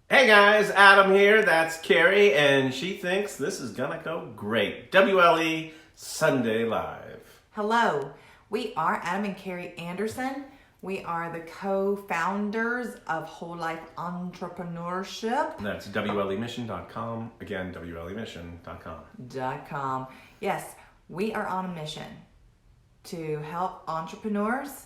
Hey guys, Adam here. That's Carrie, and she thinks this is gonna go great. WLE Sunday Live. Hello, we are Adam and Carrie Anderson. We are the co-founders of Whole Life Entrepreneurship. That's WLEmission.com. Again, WLEmission.com. Yes, we are on a mission to help entrepreneurs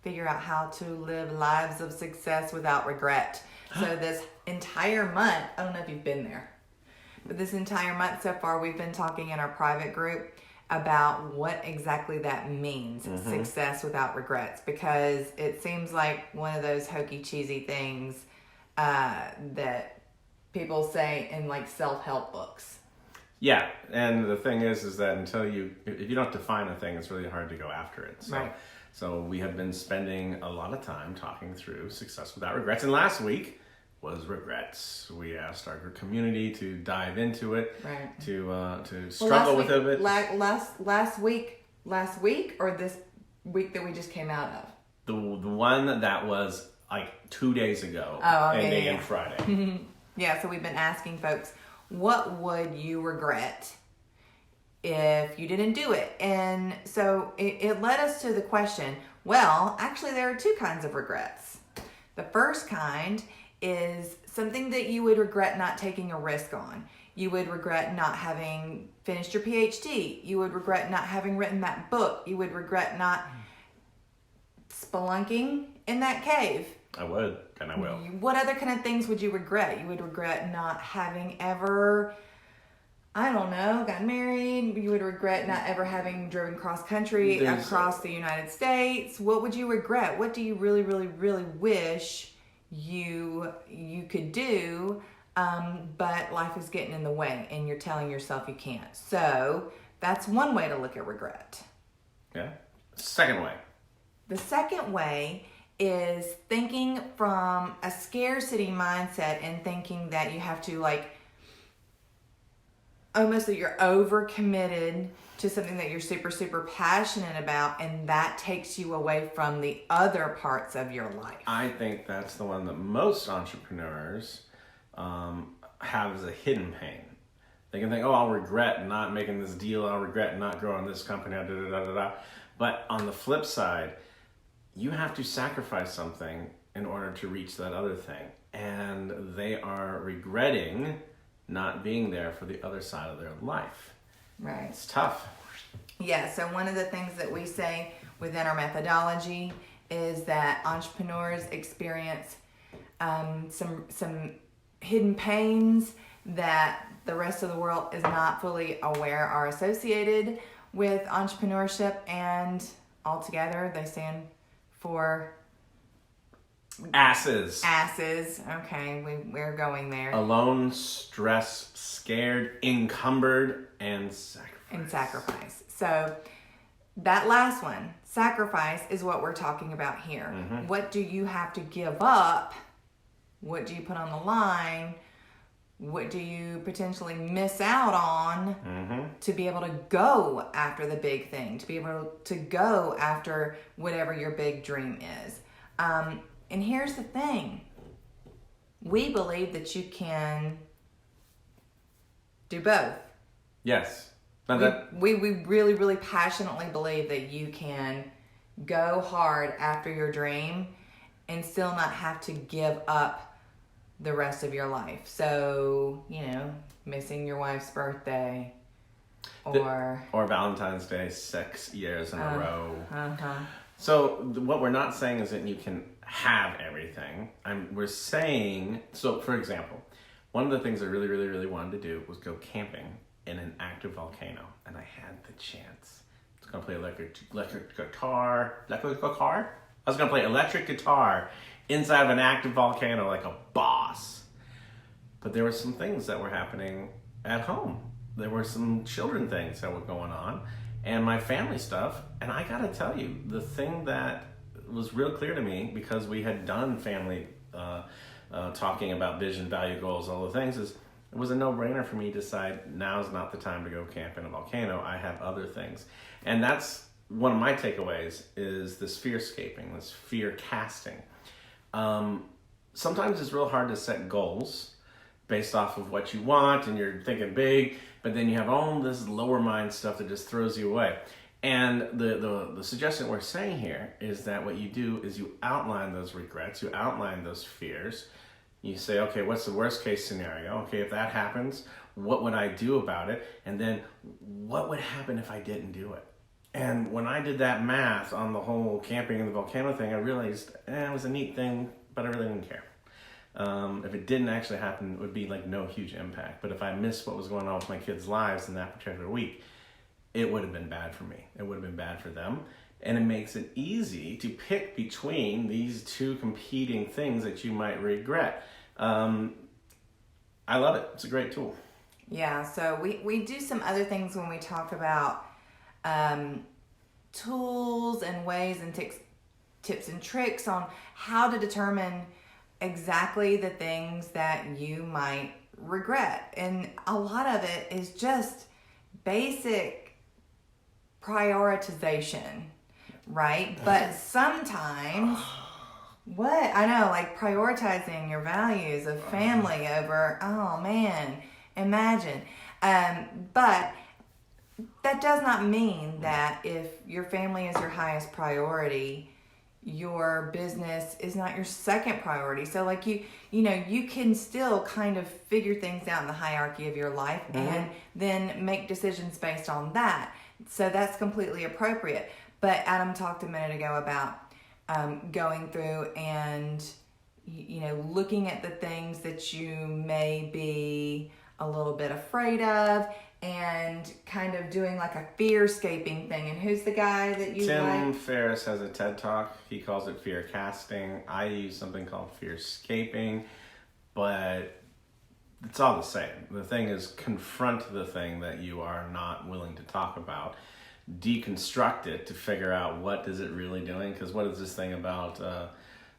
figure out how to live lives of success without regret. So this entire month, I don't know if you've been there, but this entire month so far, we've been talking in our private group about what exactly that means, success without regrets, because it seems like one of those hokey, cheesy things that people say in like self-help books. Yeah, and the thing is that if you don't define a thing, it's really hard to go after it. Right. So we have been spending a lot of time talking through success without regrets, and last week was regrets. We asked our community to dive into it, Right. to struggle with it a bit. Last week, or this week that we just came out of? The one that was like 2 days ago, Oh, okay, ending yeah. in Friday. Yeah, so we've been asking folks, what would you regret if you didn't do it? And so it led us to the question, well, actually there are two kinds of regrets. The first kind is something that you would regret not taking a risk on. You would regret not having finished your PhD. You would regret not having written that book. You would regret not spelunking in that cave. I would, and I will. What other kind of things would you regret? You would regret not having ever, I don't know, got married. You would regret not ever having driven cross country across the United States. What would you regret? What do you really, really, really wish you could do, but life is getting in the way and you're telling yourself you can't? So that's one way to look at regret. Yeah. Second way. The second way is thinking from a scarcity mindset and thinking that you have to almost that you're overcommitted to something that you're super, super passionate about, and that takes you away from the other parts of your life. I think that's the one that most entrepreneurs have as a hidden pain. They can think, oh, I'll regret not making this deal. I'll regret not growing this company. Da, da, da, da, da. But on the flip side, you have to sacrifice something in order to reach that other thing. And they are regretting not being there for the other side of their life. Right. It's tough. Yeah, so one of the things that we say within our methodology is that entrepreneurs experience some hidden pains that the rest of the world is not fully aware are associated with entrepreneurship, and altogether they stand for Asses. Okay, we're going there. Alone, stressed, scared, encumbered, and sacrifice. So that last one, sacrifice, is what we're talking about here. Mm-hmm. What do you have to give up? What do you put on the line? What do you potentially miss out on to be able to go after the big thing, to be able to go after whatever your big dream is? And here's the thing. We believe that you can do both. Yes. We really, really passionately believe that you can go hard after your dream and still not have to give up the rest of your life. So, missing your wife's birthday or Valentine's Day 6 years in a row. Uh-huh. So what we're not saying is that you can have everything. We're saying, so for example, one of the things I really, really, really wanted to do was go camping in an active volcano, and I had the chance. I was going to play electric guitar. I was going to play electric guitar inside of an active volcano like a boss. But there were some things that were happening at home. There were some children things that were going on, and my family stuff. And I gotta tell you, the thing that was real clear to me, because we had done family talking about vision, value, goals, all the things, is it was a no-brainer for me to decide now's not the time to go camp in a volcano. I have other things. And that's one of my takeaways, is this fear-scaping, this fear casting. sometimes it's real hard to set goals based off of what you want and you're thinking big, but then you have all this lower mind stuff that just throws you away. And the suggestion we're saying here is that what you do is you outline those regrets, you outline those fears. You say, okay, what's the worst case scenario? Okay, if that happens, what would I do about it? And then what would happen if I didn't do it? And when I did that math on the whole camping and the volcano thing, I realized it was a neat thing, but I really didn't care. If it didn't actually happen, it would be like no huge impact. But if I missed what was going on with my kids' lives in that particular week, it would have been bad for me. It would have been bad for them. And it makes it easy to pick between these two competing things that you might regret. I love it. It's a great tool. Yeah, so we do some other things when we talk about tools and ways and tips and tricks on how to determine exactly the things that you might regret. And a lot of it is just basic prioritization, right? But sometimes, what? I know, like prioritizing your values of family over, oh man, imagine. But that does not mean that if your family is your highest priority, your business is not your second priority. So like you know, you can still kind of figure things out in the hierarchy of your life and then make decisions based on that. So that's completely appropriate. But Adam talked a minute ago about going through and, you know, looking at the things that you may be a little bit afraid of and kind of doing like a fear-scaping thing. And who's the guy that you Tim Ferriss has a TED Talk. He calls it fear casting. I use something called fear-scaping, but it's all the same. The thing is, confront the thing that you are not willing to talk about. Deconstruct it to figure out what is it really doing. Because what is this thing about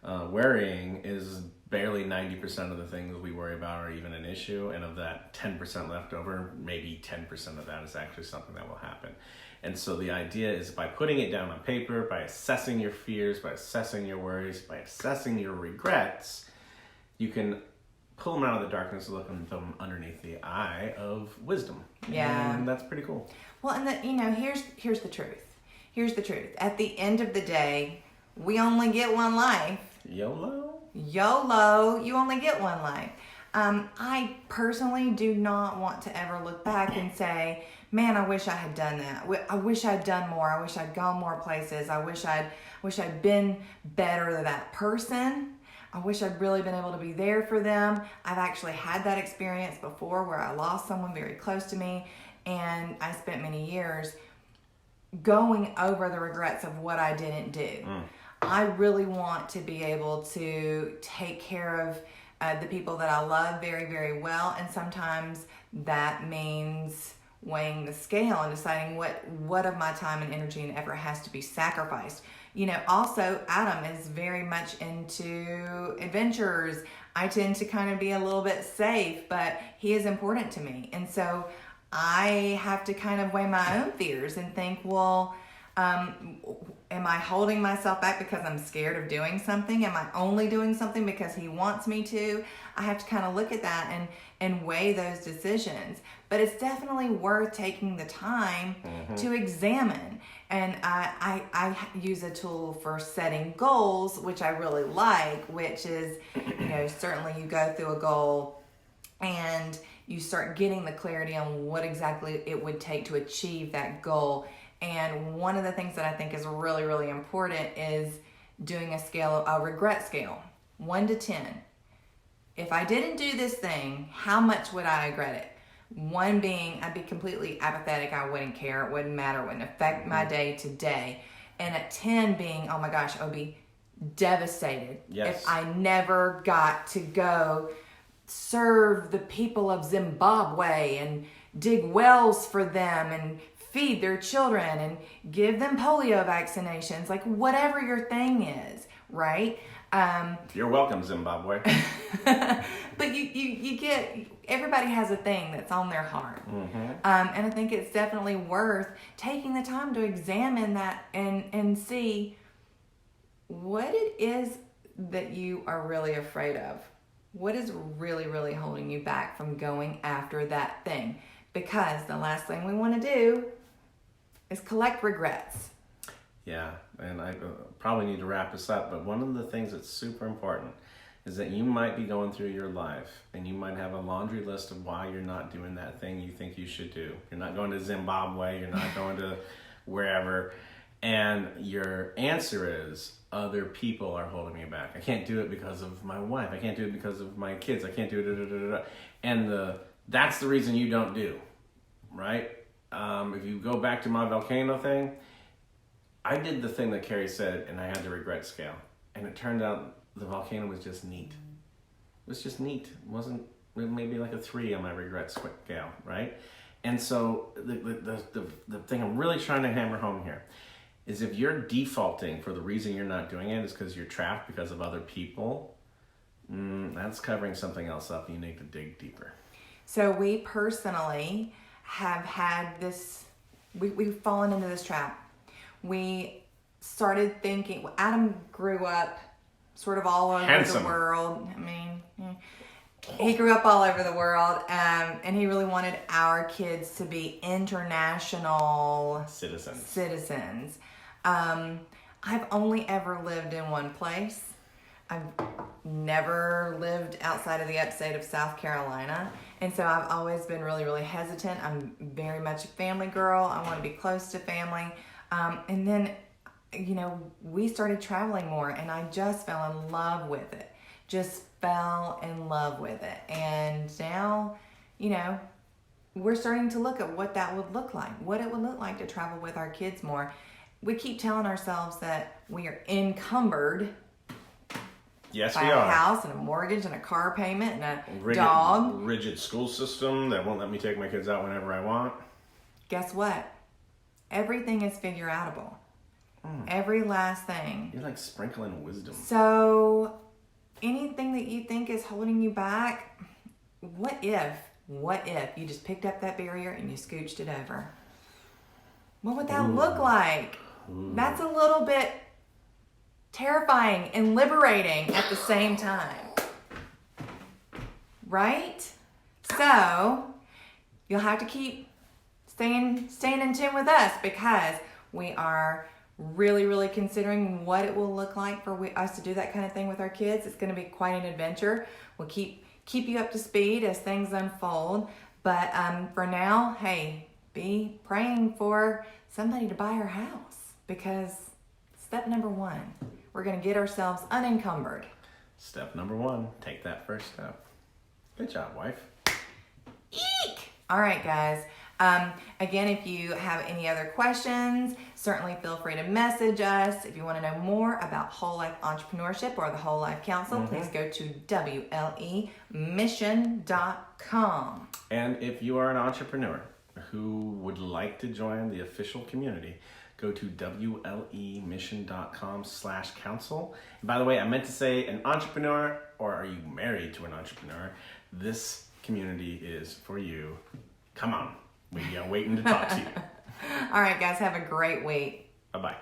worrying is barely 90% of the things we worry about are even an issue. And of that 10% left over, maybe 10% of that is actually something that will happen. And so the idea is by putting it down on paper, by assessing your fears, by assessing your worries, by assessing your regrets, you can pull them out of the darkness and look at them underneath the eye of wisdom. Yeah. And that's pretty cool. Well, and here's the truth. Here's the truth. At the end of the day, we only get one life. YOLO? YOLO, you only get one life. I personally do not want to ever look back and say, man, I wish I had done that. I wish I'd done more. I wish I'd gone more places. I wish I'd been better to that person. I wish I'd really been able to be there for them. I've actually had that experience before where I lost someone very close to me, and I spent many years going over the regrets of what I didn't do. I really want to be able to take care of the people that I love very, very well, and sometimes that means weighing the scale and deciding what of my time and energy and effort has to be sacrificed. You know, also Adam is very much into adventures. I tend to kind of be a little bit safe, but he is important to me. And so I have to kind of weigh my own fears and think, well, am I holding myself back because I'm scared of doing something? Am I only doing something because he wants me to? I have to kind of look at that and weigh those decisions. But it's definitely worth taking the time to examine. And I use a tool for setting goals, which I really like, which is, you know, certainly you go through a goal and you start getting the clarity on what exactly it would take to achieve that goal. And one of the things that I think is really, really important is doing a regret scale, 1 to 10. If I didn't do this thing, how much would I regret it? 1 being, I'd be completely apathetic. I wouldn't care. It wouldn't matter. It wouldn't affect my day to day. And at 10 being, oh my gosh, I would be devastated if I never got to go serve the people of Zimbabwe and dig wells for them and feed their children and give them polio vaccinations, like whatever your thing is, right? You're welcome, Zimbabwe. But you get, everybody has a thing that's on their heart. And I think it's definitely worth taking the time to examine that and see what it is that you are really afraid of? What is really, really holding you back from going after that thing? Because the last thing we want to do is collect regrets. Yeah, and I probably need to wrap this up, but one of the things that's super important is that you might be going through your life and you might have a laundry list of why you're not doing that thing you think you should do. You're not going to Zimbabwe, you're not going to wherever, and your answer is, other people are holding me back. I can't do it because of my wife. I can't do it because of my kids. I can't do it. And that's the reason you don't do, right? If you go back to my volcano thing, I did the thing that Carrie said, and I had the regret scale. And it turned out the volcano was just neat. It was just neat. It wasn't maybe like a 3 on my regret scale, right? And so the thing I'm really trying to hammer home here is if you're defaulting for the reason you're not doing it is because you're trapped because of other people, that's covering something else up. You need to dig deeper. So we personally have had this, we've fallen into this trap. We started thinking, Adam grew up sort of all over Handsome. the world. I mean, he grew up all over the world, and he really wanted our kids to be international Citizens. I've only ever lived in one place. I've never lived outside of the upstate of South Carolina. And so I've always been really, really hesitant. I'm very much a family girl. I want to be close to family. And then, we started traveling more, and I just fell in love with it. Just fell in love with it. And now, we're starting to look at what that would look like, what it would look like to travel with our kids more. We keep telling ourselves that we are encumbered Yes, by we a are. house and a mortgage and a car payment and a dog. Rigid school system that won't let me take my kids out whenever I want. Guess what? Everything is figure outable. Every last thing. You're like sprinkling wisdom. So anything that you think is holding you back, what if you just picked up that barrier and you scooched it over? What would that look like? That's a little bit terrifying and liberating at the same time. Right? So you'll have to keep staying in tune with us, because we are really, really considering what it will look like for us to do that kind of thing with our kids. It's going to be quite an adventure. We'll keep you up to speed as things unfold. But for now, hey, be praying for somebody to buy our house, because step number 1, we're going to get ourselves unencumbered. Step number 1, take that first step. Good job, wife. Eek! All right, guys. Again, if you have any other questions, certainly feel free to message us. If you want to know more about Whole Life Entrepreneurship or the Whole Life Council, please go to WLEmission.com. And if you are an entrepreneur who would like to join the official community, go to WLEmission.com/council. By the way, I meant to say an entrepreneur, or are you married to an entrepreneur? This community is for you. Come on. We are waiting to talk to you. All right, guys, have a great week. Bye-bye.